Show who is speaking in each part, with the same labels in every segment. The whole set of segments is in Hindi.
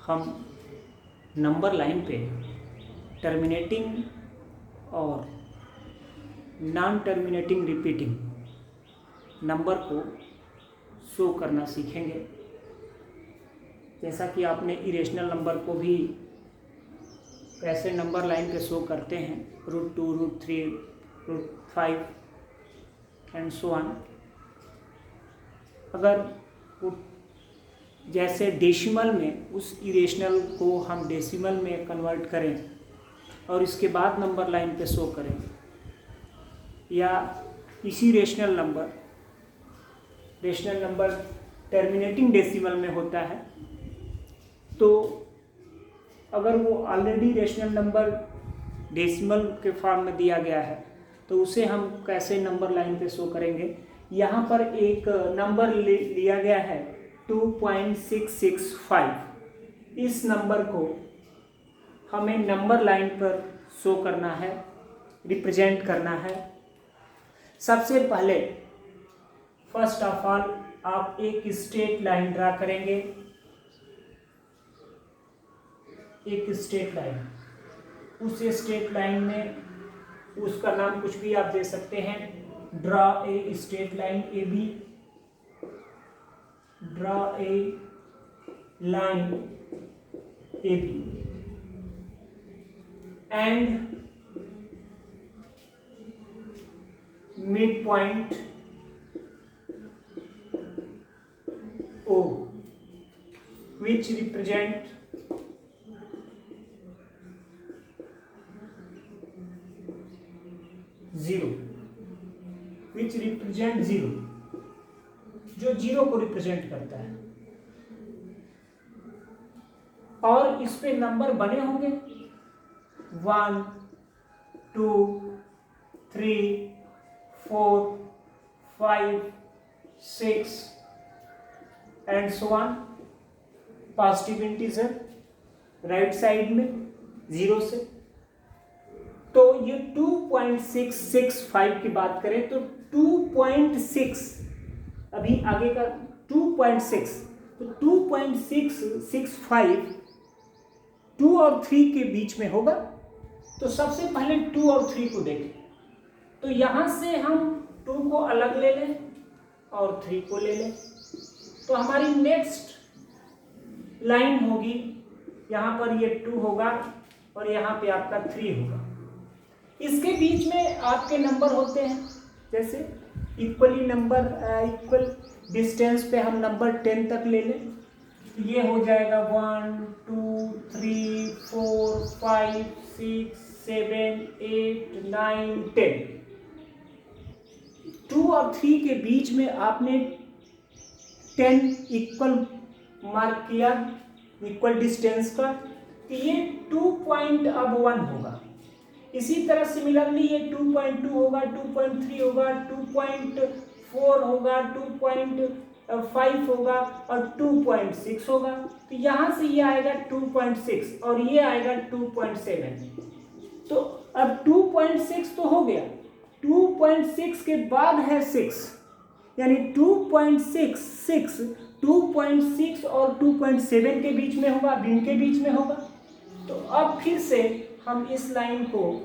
Speaker 1: हम नंबर लाइन पे टर्मिनेटिंग और नॉन टर्मिनेटिंग रिपीटिंग नंबर को शो करना सीखेंगे। जैसा कि आपने इरेशनल नंबर को भी कैसे नंबर लाइन पे शो करते हैं, √2, √3, √5 एंड सो ऑन। अगर जैसे डेसिमल में उस इरेशनल को हम डेसिमल में कन्वर्ट करें और इसके बाद नंबर लाइन पे शो करें, या इसी रेशनल नंबर टर्मिनेटिंग डेसिमल में होता है, तो अगर वो ऑलरेडी रेशनल नंबर डेसिमल के फॉर्म में दिया गया है तो उसे हम कैसे नंबर लाइन पे शो करेंगे। यहाँ पर एक नंबर लिया गया है 2.665। इस नंबर को हमें नंबर लाइन पर शो करना है, रिप्रेजेंट करना है। सबसे पहले फर्स्ट ऑफ ऑल आप एक स्ट्रेट लाइन ड्रा करेंगे, एक स्ट्रेट लाइन। उस स्ट्रेट लाइन में उसका नाम कुछ भी आप दे सकते हैं। Draw a straight line A B, draw a line A B and midpoint O, which represent zero, जो जीरो को रिप्रेजेंट करता है। और इस पे नंबर बने होंगे 1, 2, 3, 4, 5, 6 and so on. Positive integer right side में 0 से। तो ये 2.665 की बात करें तो 2.6, अभी आगे का 2.6, तो 2.665 2 और 3 के बीच में होगा। तो सबसे पहले 2 और 3 को देखें। तो यहाँ से हम 2 को अलग ले लें और 3 को ले लें, तो हमारी नेक्स्ट लाइन होगी, यहाँ पर ये 2 होगा और यहाँ पे आपका 3 होगा। इसके बीच में आपके नंबर होते हैं, जैसे इक्वल डिस्टेंस पे हम नंबर 10 तक ले लें, तो ये हो जाएगा 1, 2, 3, 4, 5, 6, 7, 8, 9, 10। 2 और 3 के बीच में आपने 10 इक्वल मार्क किया, इक्वल डिस्टेंस का, तो ये 2.1 होगा। इसी तरह सिमिलरली ये 2.2 होगा, 2.3 होगा, 2.4 होगा, 2.5 होगा और 2.6 होगा। तो यहाँ से ये आएगा 2.6 और ये आएगा 2.7। तो अब 2.6 तो हो गया, 2.6 के बाद है 6, यानी 2.6 और 2.7 के बीच में होगा, भिन्न के बीच में होगा। तो अब फिर से हम इस लाइन को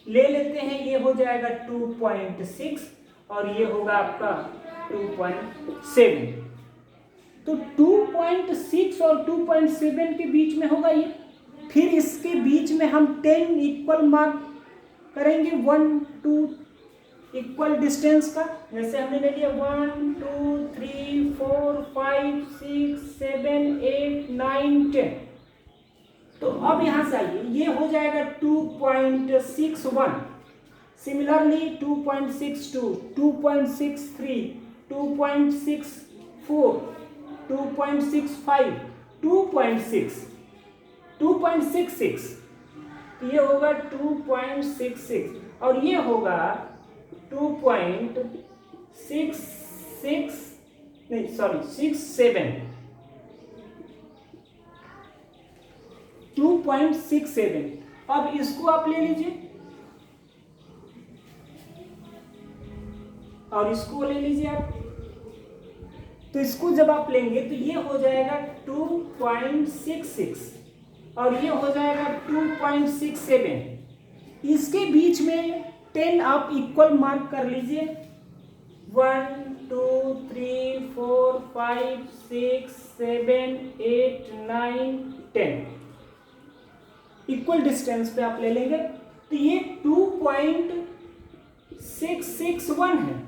Speaker 1: ले लेते हैं, ये हो जाएगा 2.6 और ये होगा आपका 2.7। तो 2.6 और 2.7 के बीच में होगा ये। फिर इसके बीच में हम 10 इक्वल मार्क करेंगे, 1, 2 इक्वल डिस्टेंस का। जैसे हमने ले लिया 1, 2, 3, 4, 5, 6, 7, 8, 9, 10। तो अब यहाँ से आइए, ये हो जाएगा 2.61। सिमिलरली 2.62, 2.63, 2.64, 2.65, 2.66, ये होगा 2.66 और ये होगा 2.67। अब इसको आप ले लीजिए और इसको ले लीजिए आप। तो तो इसको जब आप लेंगे तो ये हो जाएगा 2.66 और ये हो जाएगा 2.67। इसके बीच में 10 आप इक्वल मार्क कर लीजिए। 1 2 3 4 5 6 7 8 9 10 इक्वल डिस्टेंस पे आप ले लेंगे तो ये 2.661 है,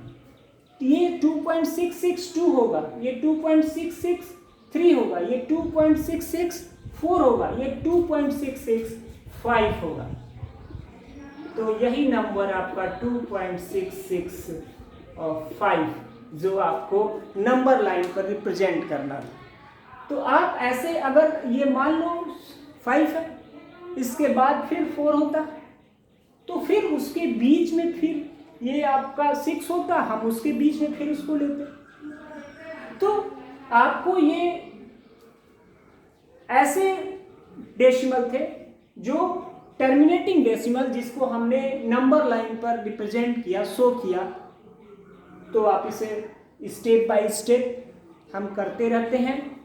Speaker 1: ये 2.662 होगा, ये 2.663 होगा, ये 2.664 होगा, ये 2.665 होगा। तो यही नंबर आपका 2.665 जो आपको नंबर लाइन पर रिप्रेजेंट करना था। तो आप ऐसे अगर ये मान लो 5 है, इसके बाद फिर 4 होता, तो फिर उसके बीच में फिर ये आपका 6 होता, हम उसके बीच में फिर उसको लेते। तो आपको ये ऐसे डेसिमल थे जो टर्मिनेटिंग डेसिमल, जिसको हमने नंबर लाइन पर रिप्रेजेंट किया, शो किया। तो आप इसे स्टेप बाय स्टेप हम करते रहते हैं।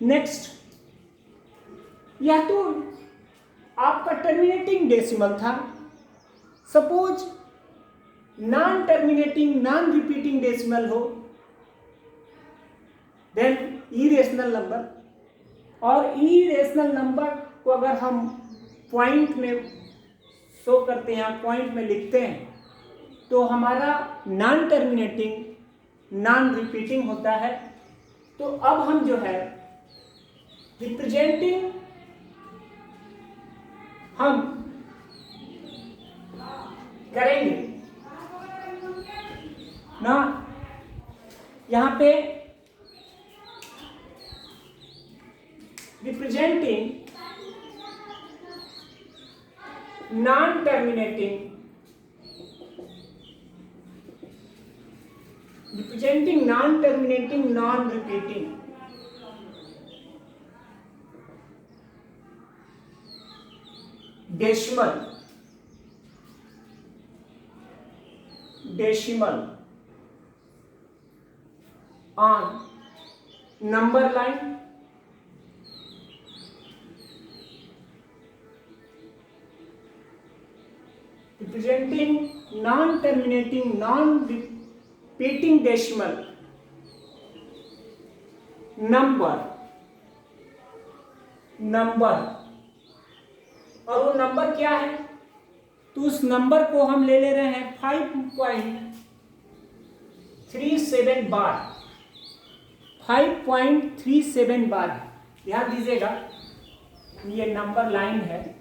Speaker 1: नेक्स्ट, या तो आपका टर्मिनेटिंग डेसिमल था, suppose non terminating non repeating decimal हो, देन इरेशनल नंबर। और इरेशनल नंबर को अगर हम पॉइंट में शो करते हैं, पॉइंट में लिखते हैं, तो हमारा नॉन टर्मिनेटिंग नॉन रिपीटिंग होता है। तो अब हम जो है रिप्रेजेंटिंग हम करेंगे ना, यहां पे representing non terminating, representing non terminating non repeating decimal on number line, representing non-terminating non-repeating decimal number, और वो नंबर क्या है, तो उस नंबर को हम ले रहे हैं 5.37 बार। 5.37 बार, ध्यान दीजिएगा, ये नंबर लाइन है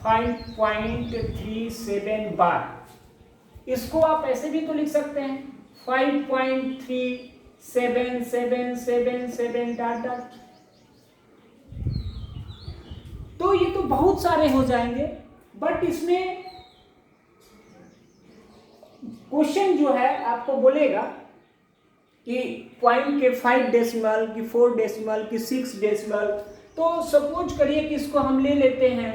Speaker 1: 5.37 बार। इसको आप ऐसे भी तो लिख सकते हैं 5.377777 डॉट डॉट। तो ये तो बहुत सारे हो जाएंगे, बट इसमें क्वेश्चन जो है आपको बोलेगा कि पॉइंट के 5 डेसिमल की 4 डेसिमल की 6 डेसिमल। तो सपोज करिए कि इसको हम ले लेते हैं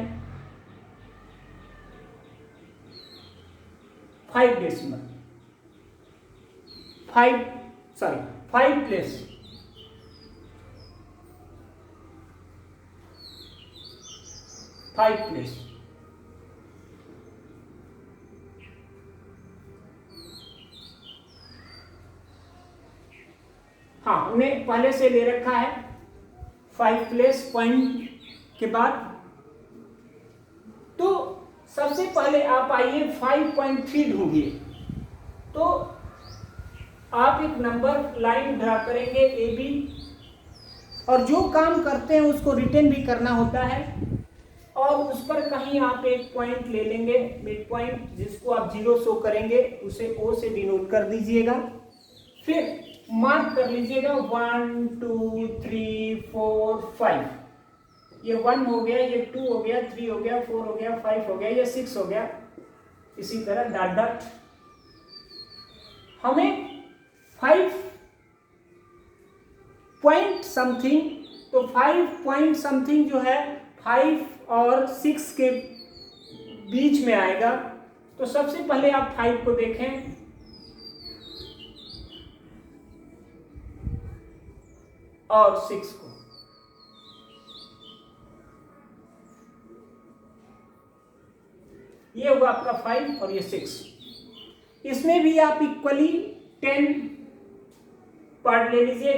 Speaker 1: 5 डेसिमल, 5 प्लेस, हाँ हमने पहले से ले रखा है 5 प्लेस पॉइंट के बाद। तो सबसे पहले आप आइए 5.3 ढूंढिए। तो आप एक नंबर लाइन ड्रा करेंगे AB, और जो काम करते हैं उसको रिटर्न भी करना होता है, और उस पर कहीं आप एक पॉइंट ले लेंगे, मिड पॉइंट, जिसको आप 0 शो करेंगे, उसे O से डिनोट कर दीजिएगा। फिर मार्क कर लीजिएगा 1 2 3 4 5, ये 1 हो गया, ये 2 हो गया, 3 हो गया, 4 हो गया, 5 हो गया, ये 6 हो गया, इसी तरह डॉट डॉट। हमें 5 पॉइंट समथिंग, तो 5 पॉइंट समथिंग जो है 5 और 6 के बीच में आएगा। तो सबसे पहले आप 5 को देखें, और 6 को। ये हुआ आपका 5 और ये 6। इसमें भी आप इक्वली 10 पार्ट ले लीजिए।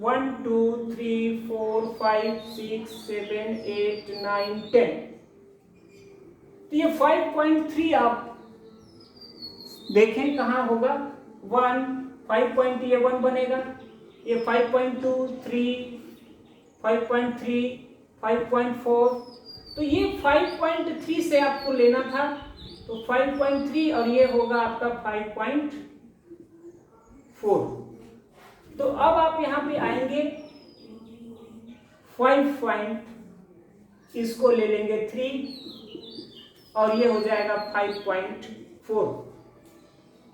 Speaker 1: 1 2 3 4 5 6 7 8 9 10। तो ये 5.3 आप देखें कहाँ होगा। 1 5 ये 1 बनेगा, ये 5.2 3 5.3 5.4। तो ये 5.3 से आपको लेना था, तो 5.3 और ये होगा आपका 5.4। तो अब आप यहाँ पे आएंगे 5 पॉइंट, इसको ले लेंगे 3 और ये हो जाएगा 5.4।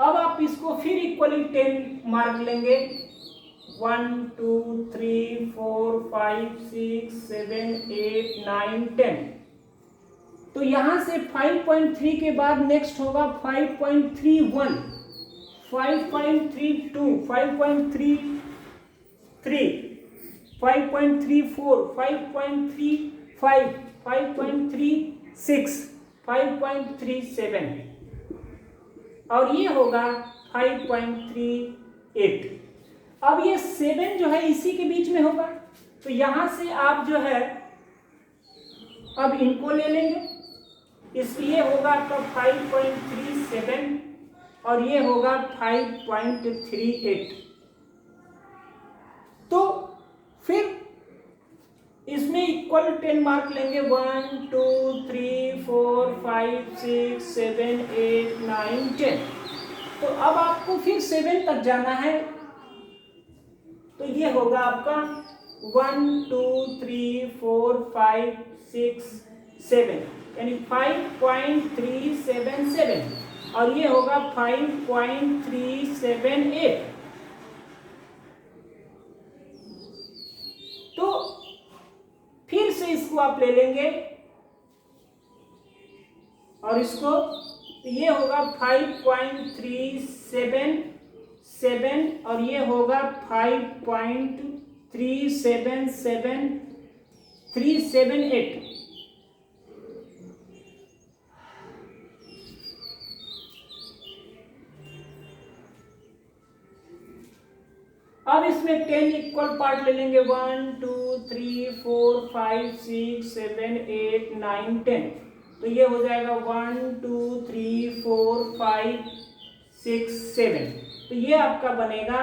Speaker 1: अब आप इसको फिर इक्वली 10 मार्क लेंगे। 1 2 3 4 5 6 7 8 9 10। तो यहां से 5.3 के बाद नेक्स्ट होगा 5.31 5.32 5.33 5.34 5.35 5.36 5.37 और ये होगा 5.38। अब ये 7 जो है इसी के बीच में होगा, तो यहां से आप जो है अब इनको ले लेंगे। इसलिए होगा आपका 5.37 और ये होगा 5.38। तो फिर इसमें इक्वल 10 मार्क लेंगे। 1 2 3 4 5 6 7 8 9 10। तो अब आपको फिर 7 तक जाना है, तो ये होगा आपका 1 2 3 4 5 6 7 यानी 5.377 और ये होगा 5.378। तो फिर से इसको आप ले लेंगे और इसको, तो ये होगा 5.377 और ये होगा 5.377378। अब इसमें 10 इक्वल पार्ट ले लेंगे। 1 2 3 4 5 6 7 8 9 10। तो ये हो जाएगा 1 2 3 4 5 6 7। तो ये आपका बनेगा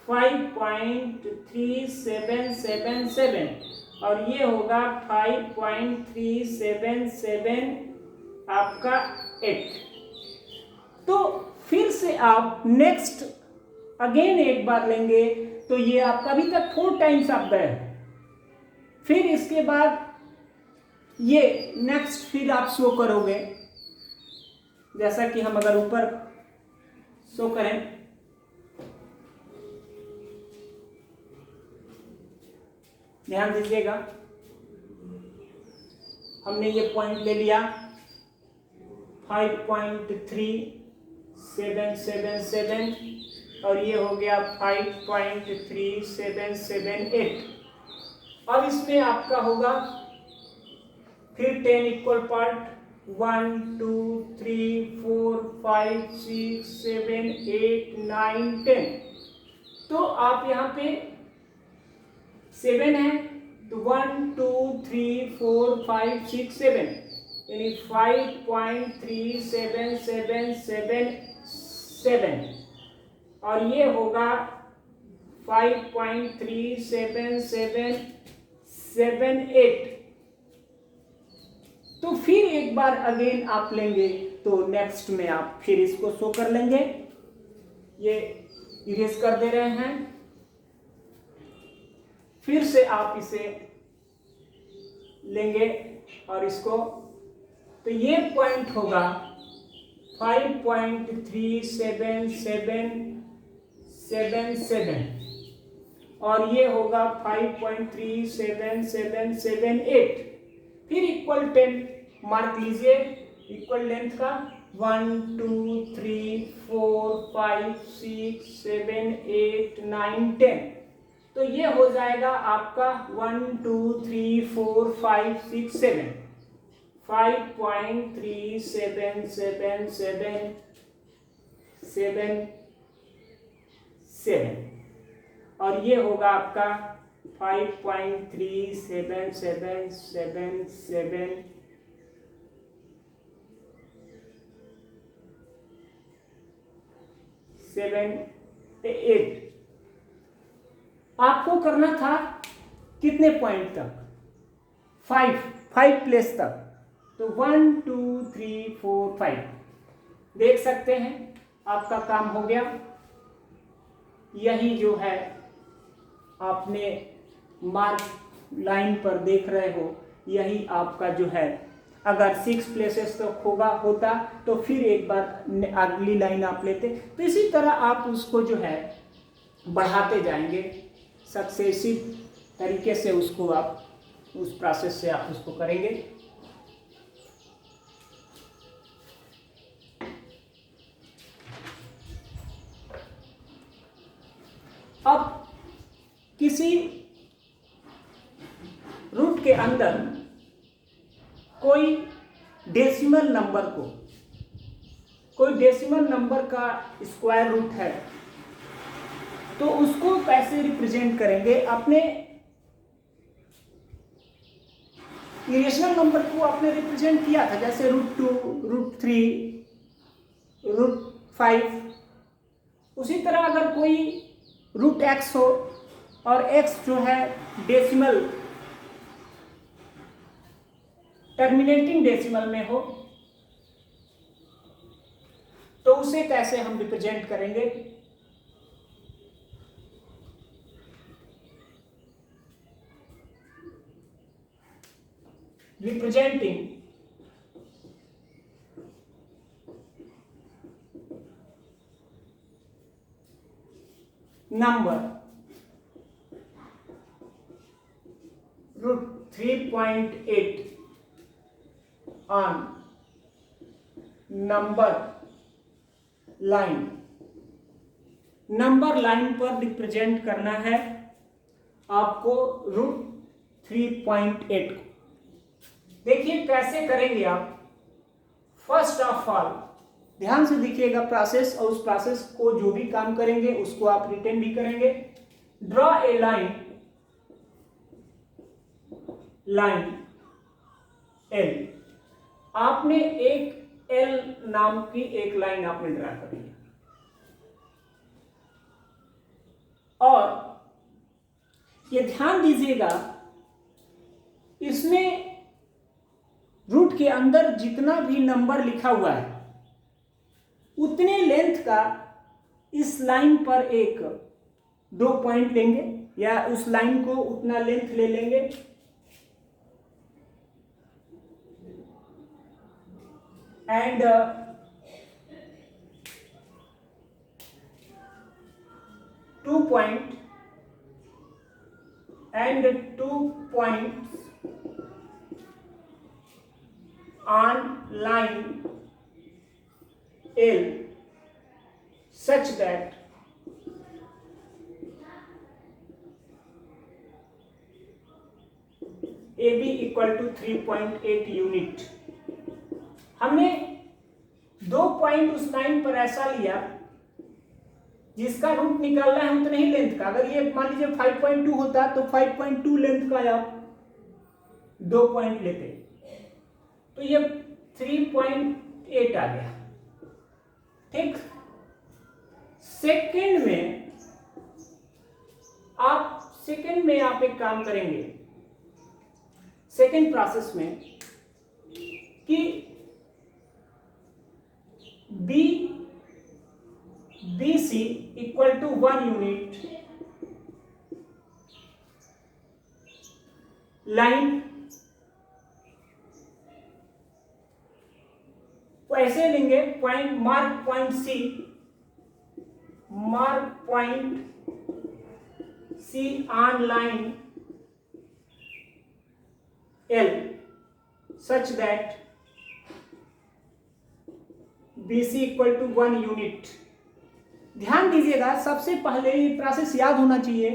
Speaker 1: 5.3777 और ये होगा 5.377 आपका 8। तो फिर से आप नेक्स्ट अगेन एक बार लेंगे, तो ये आपका अभी तक 4 टाइम्स आप गए। फिर इसके बाद ये नेक्स्ट फिर आप शो करोगे, जैसा कि हम अगर ऊपर शो करें, ध्यान दीजिएगा, हमने ये पॉइंट ले लिया 5.3777 और ये हो गया 5.3778। अब इसमें आपका होगा फिर 10 इक्वल पार्ट। 1 2 3 4 5 6 7 8 9 10। तो आप यहाँ पे 7 है, तो 1 2 3 4 5 6 7 यानी 5.3777 और ये होगा 5.37778। तो फिर एक बार अगेन आप लेंगे, तो नेक्स्ट में आप फिर इसको शो कर लेंगे। ये इरेज कर दे रहे हैं, फिर से आप इसे लेंगे और इसको, तो ये पॉइंट होगा 5.37777 और ये होगा 5.37778। फिर इक्वल 10 मार्क लीजिए इक्वल लेंथ का। 1 2 3 4 5 6 7 8 9 10। तो ये हो जाएगा आपका 1 2 3 4 5 6 7 5.377777 और ये होगा आपका 5.377778। आपको करना था कितने पॉइंट तक? 5 प्लेस तक। तो 1 2 3 4 5 देख सकते हैं आपका काम हो गया। यही जो है आपने मार्क लाइन पर देख रहे हो, यही आपका जो है, अगर 6 प्लेसेस तक होता तो फिर एक बार अगली लाइन आप लेते। तो इसी तरह आप उसको जो है बढ़ाते जाएंगे, सक्सेसिव तरीके से उसको आप उस प्रोसेस से आप उसको करेंगे। अब किसी रूट के अंदर कोई डेसिमल नंबर का स्क्वायर रूट है, तो उसको कैसे रिप्रेजेंट करेंगे? अपने इरेशनल नंबर को आपने रिप्रेजेंट किया था, जैसे √2, √3, √5। उसी तरह अगर कोई √x हो और x जो है डेसिमल टर्मिनेटिंग डेसिमल में हो, तो उसे कैसे हम रिप्रेजेंट करेंगे? Representing number √3.8 on number line पर रिप्रेजेंट करना है आपको √3.8 को। देखिए कैसे करेंगे आप। फर्स्ट ऑफ ऑल ध्यान से देखिएगा प्रोसेस, और उस प्रोसेस को जो भी काम करेंगे उसको आप रिटर्न भी करेंगे। Draw a line L। आपने एक L नाम की एक लाइन आपने ड्रा कर ली, और ये ध्यान दीजिएगा इसमें रूट के अंदर जितना भी नंबर लिखा हुआ है उतने लेंथ का इस लाइन पर 2 पॉइंट लेंगे, या उस लाइन को उतना लेंथ ले लेंगे, and two points on line L such that AB equal to 3.8 unit. हमने 2 पॉइंट उस लाइन पर ऐसा लिया जिसका रूट निकालना है उतने ही लेंथ का। अगर ये मान लीजिए 5.2 होता तो 5.2 लेंथ का आप 2 पॉइंट लेते, तो ये 3.8 आ गया। ठीक। सेकंड में आप एक काम करेंगे सेकंड प्रोसेस में कि BC equal to 1 unit line को ऐसे लेंगे, mark point C on line L such that BC equal to 1 unit. ध्यान दीजिएगा, सबसे पहले ये प्रोसेस याद होना चाहिए।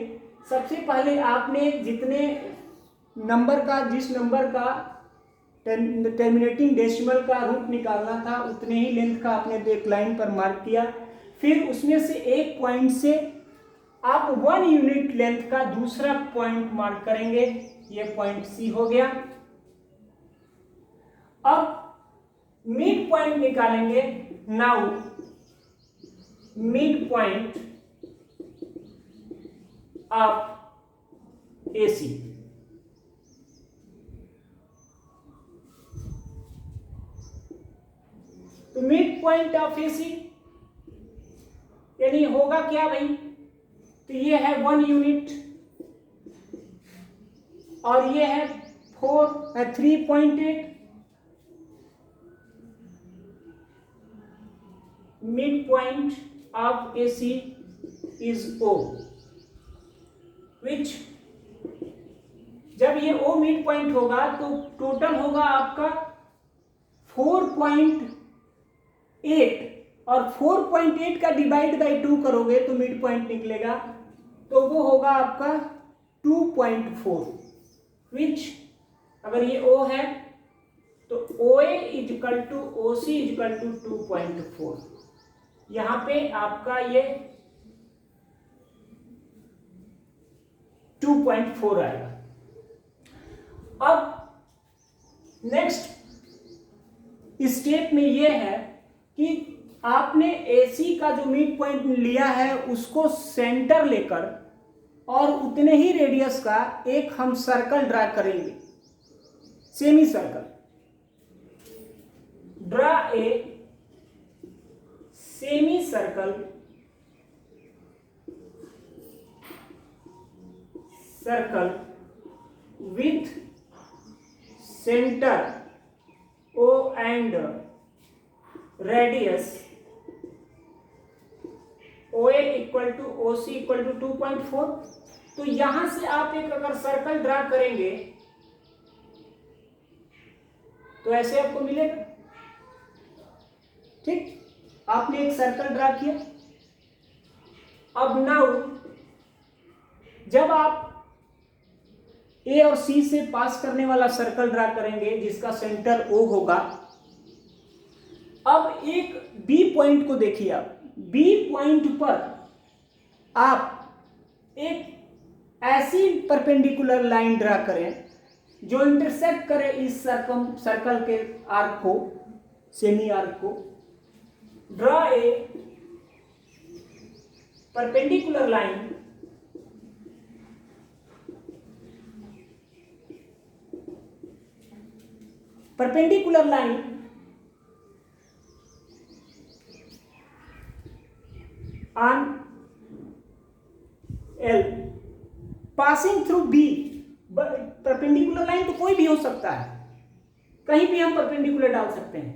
Speaker 1: सबसे पहले आपने जितने नंबर का, जिस नंबर का टर्मिनेटिंग डेसिमल का रूट निकालना था उतने ही लेंथ का आपने एक लाइन पर मार्क किया। फिर उसमें से एक पॉइंट से आप 1 यूनिट लेंथ का दूसरा पॉइंट मार्क करेंगे, ये पॉइंट सी हो गया। अब मिड पॉइंट निकालेंगे। Now mid point of AC, तो मिड पॉइंट ऑफ AC यानी होगा क्या भाई, तो ये है 1 यूनिट और ये है 3.8। Mid point of AC is O, which जब ये O मिड पॉइंट होगा तो टोटल होगा आपका 4.8 और 4.8 का डिवाइड बाई 2 करोगे तो मिड पॉइंट निकलेगा, तो वो होगा आपका 2.4, विच अगर ये O है तो OA equal to OC equal to 2.4। यहां पे आपका ये 2.4 आएगा। अब नेक्स्ट स्टेप में ये है कि आपने AC का जो मिड पॉइंट लिया है उसको सेंटर लेकर और उतने ही रेडियस का एक हम सर्कल ड्रा करेंगे, semicircle. Draw a semicircle with center O and radius OA equal to OC equal to 2.4। तो यहां से आप एक अगर सर्कल ड्रा करेंगे तो ऐसे आपको मिलेगा। ठीक, आपने एक सर्कल ड्रा किया। अब नाउ जब आप A और C से पास करने वाला सर्कल ड्रा करेंगे जिसका सेंटर O होगा, अब एक B पॉइंट को देखिए। आप B पॉइंट पर आप एक ऐसी परपेंडिकुलर लाइन ड्रा करें जो इंटरसेक्ट करे इस सर्कल के आर्क को, सेमी आर्क को। Draw a perpendicular line on L passing through B। Perpendicular line तो कोई भी हो सकता है, कहीं भी हम परपेंडिकुलर डाल सकते हैं,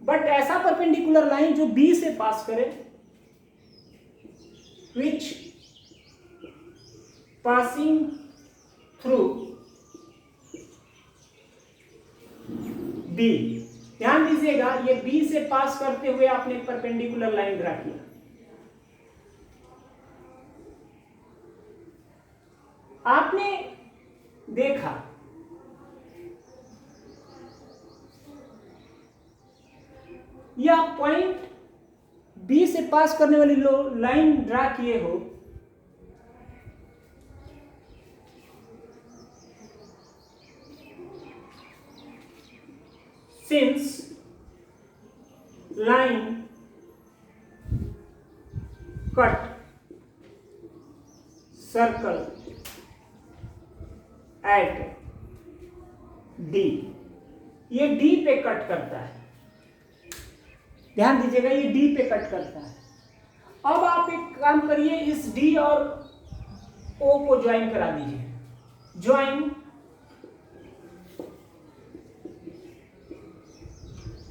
Speaker 1: बट ऐसा परपेंडिकुलर लाइन जो B से पास करे, which passing through B। ध्यान दीजिएगा, ये B से पास करते हुए आपने परपेंडिकुलर लाइन ड्रा किया। आपने देखा यह पॉइंट B से पास करने वाली लाइन ड्रा किए हो, since line cut circle eight D, ये D पे कट करता है। ध्यान दीजिएगा, ये D पे कट करता है। अब आप एक काम करिए, इस D और O को ज्वाइन करा दीजिए।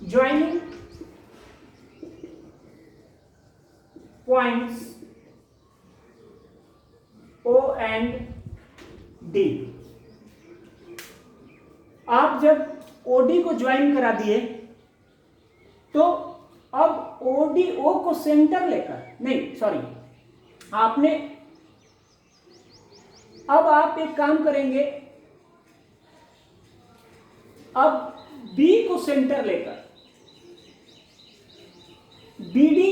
Speaker 1: Joining points O and D। आप जब OD को ज्वाइन करा दिए तो अब ODO को सेंटर लेकर, नहीं सॉरी, आपने अब आप एक काम करेंगे, अब बी को सेंटर लेकर बीडी,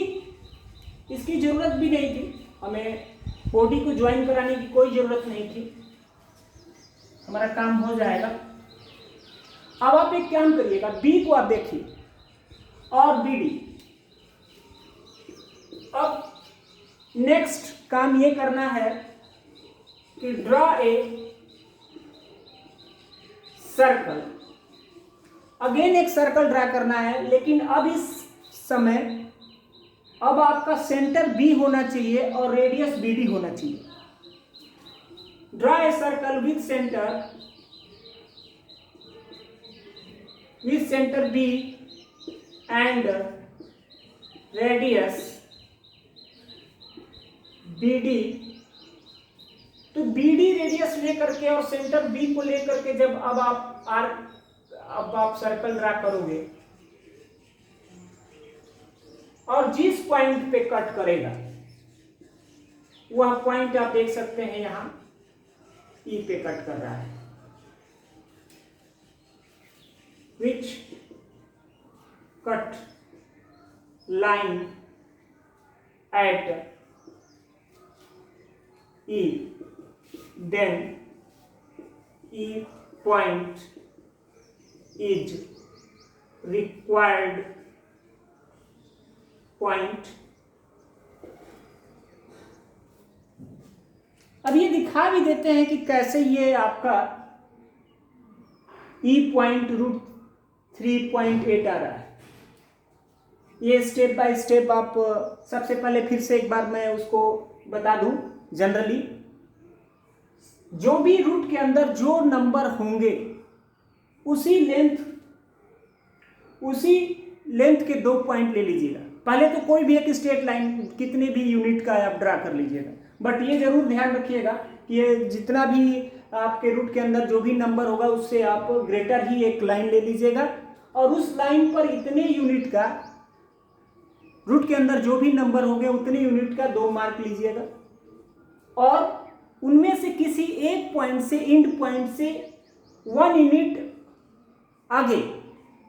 Speaker 1: इसकी जरूरत भी नहीं थी, हमें ओडी को ज्वाइन कराने की कोई जरूरत नहीं थी, हमारा काम हो जाएगा। अब आप एक काम करिएगा, बी को आप देखिए और बीडी। अब नेक्स्ट काम ये करना है कि ड्रॉ ए सर्कल, अगेन एक सर्कल ड्रा करना है, लेकिन अब इस समय अब आपका सेंटर बी होना चाहिए और रेडियस बीडी होना चाहिए। Draw a circle with centre B and radius BD. तो बीडी रेडियस लेकर के और सेंटर बी को लेकर के जब अब आप सर्कल ड्रा करोगे और जिस पॉइंट पे कट करेगा वह पॉइंट आप देख सकते हैं यहां ई पे कट कर रहा है, which cut line at E, then E point is required point। अब ये दिखा भी देते हैं कि कैसे ये आपका E पॉइंट √3.8 आ रहा है। ये स्टेप बाय स्टेप आप सबसे पहले फिर से एक बार मैं उसको बता दूं। जनरली जो भी रूट के अंदर जो नंबर होंगे उसी लेंथ के 2 पॉइंट ले लीजिएगा। पहले तो कोई भी एक स्ट्रेट लाइन कितने भी यूनिट का आप ड्रा कर लीजिएगा, बट ये जरूर ध्यान रखिएगा कि ये जितना भी आपके रूट के अंदर जो भी नंबर होगा उससे आप ग्रेटर ही एक लाइन ले लीजिएगा और उस लाइन पर इतने यूनिट का, रूट के अंदर जो भी नंबर होंगे उतने यूनिट का 2 मार्क लीजिएगा और उनमें से किसी एक पॉइंट से, एंड पॉइंट से 1 यूनिट आगे,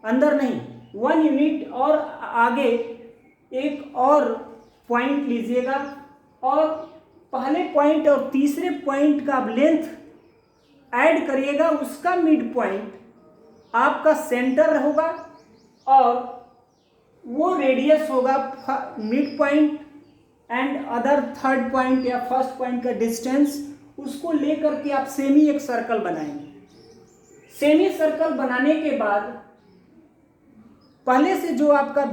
Speaker 1: अंदर नहीं, 1 यूनिट और आगे एक और पॉइंट लीजिएगा और पहले पॉइंट और तीसरे पॉइंट का लेंथ ऐड करिएगा, उसका मिड पॉइंट आपका सेंटर होगा और वो रेडियस होगा mid point and other third point या फर्स्ट पॉइंट का डिस्टेंस, उसको लेकर के आप सेमी एक सर्कल बनाएंगे। सेमी सर्कल बनाने के बाद पहले से जो आपका